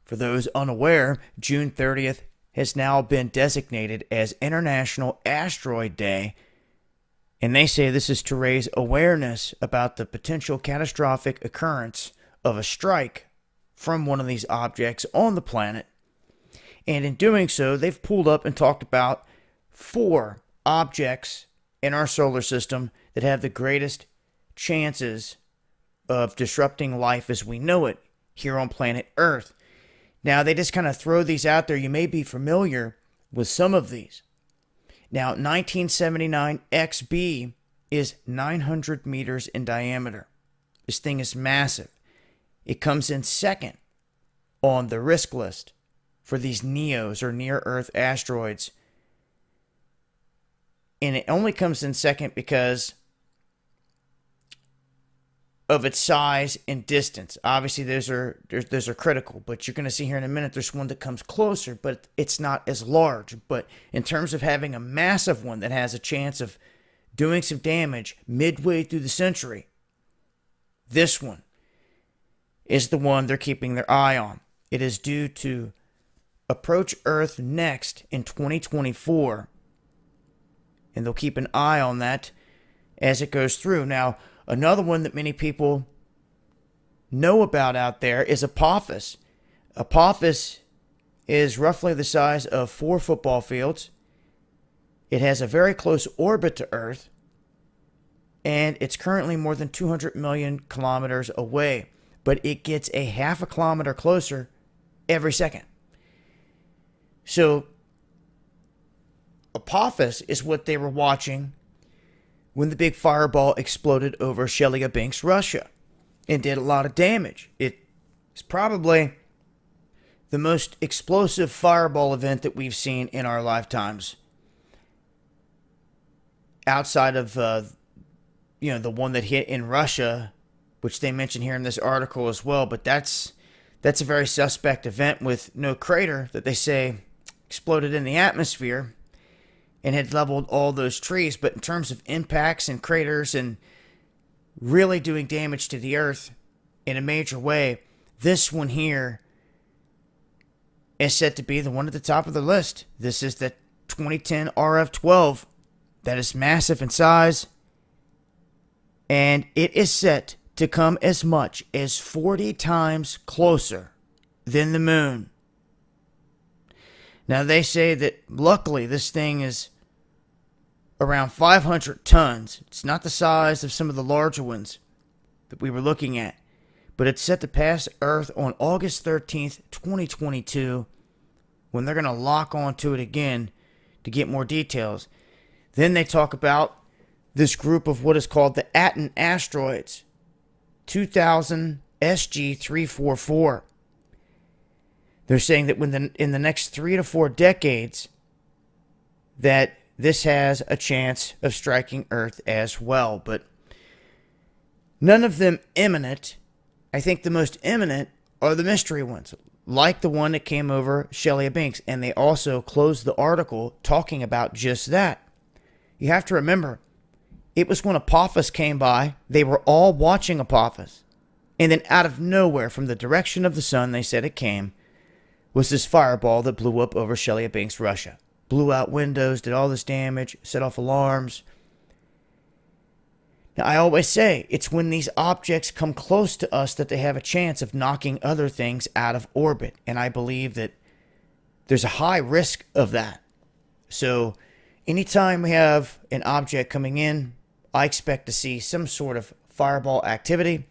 For those unaware, June 30th has now been designated as International Asteroid Day, and they say this is to raise awareness about the potential catastrophic occurrence of a strike from one of these objects on the planet. And in doing so, they've pulled up and talked about 4 objects in our solar system that have the greatest chances of disrupting life as we know it here on planet Earth. Now, they just kind of throw these out there. You may be familiar with some of these. Now, 1979 XB is 900 meters in diameter. This thing is massive. It comes in second on the risk list for these NEOs, or near-Earth asteroids. And it only comes in second because of its size and distance. Obviously, those are critical, but you're going to see here in a minute there's one that comes closer, but it's not as large. But in terms of having a massive one that has a chance of doing some damage midway through the century, this one is the one they're keeping their eye on. It is due to approach Earth next in 2024, and they'll keep an eye on that as it goes through. Now, another one that many people know about out there is Apophis. Apophis is roughly the size of 4 football fields. It has a very close orbit to Earth, and it's currently more than 200 million kilometers away, but it gets a half a kilometer closer every second. So, Apophis is what they were watching when the big fireball exploded over Chelyabinsk, Russia, and did a lot of damage. It's probably the most explosive fireball event that we've seen in our lifetimes, outside of the one that hit in Russia, which they mention here in this article as well. But that's a very suspect event with no crater that they say exploded in the atmosphere and had leveled all those trees. But in terms of impacts and craters and really doing damage to the Earth in a major way, this one here is said to be the one at the top of the list. This is the 2010 RF-12 that is massive in size, and it is set to come as much as 40 times closer than the moon. Now, they say that luckily this thing is around 500 tons. It's not the size of some of the larger ones that we were looking at, but it's set to pass Earth on August 13th, 2022, when they're going to lock onto it again to get more details. Then they talk about this group of what is called the Aten asteroids, 2000 SG344. They're saying that in the next 3 to 4 decades, that this has a chance of striking Earth as well. But none of them imminent. I think the most imminent are the mystery ones, like the one that came over Chelyabinsk. And they also closed the article talking about just that. You have to remember, it was when Apophis came by, they were all watching Apophis. And then out of nowhere, from the direction of the sun, they said it came, was this fireball that blew up over Chelyabinsk, Russia. Blew out windows, did all this damage, set off alarms. Now, I always say, it's when these objects come close to us that they have a chance of knocking other things out of orbit. And I believe that there's a high risk of that. So, anytime we have an object coming in, I expect to see some sort of fireball activity.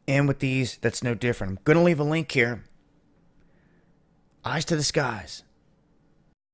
And with these, that's no different. I'm going to leave a link here. Eyes to the skies.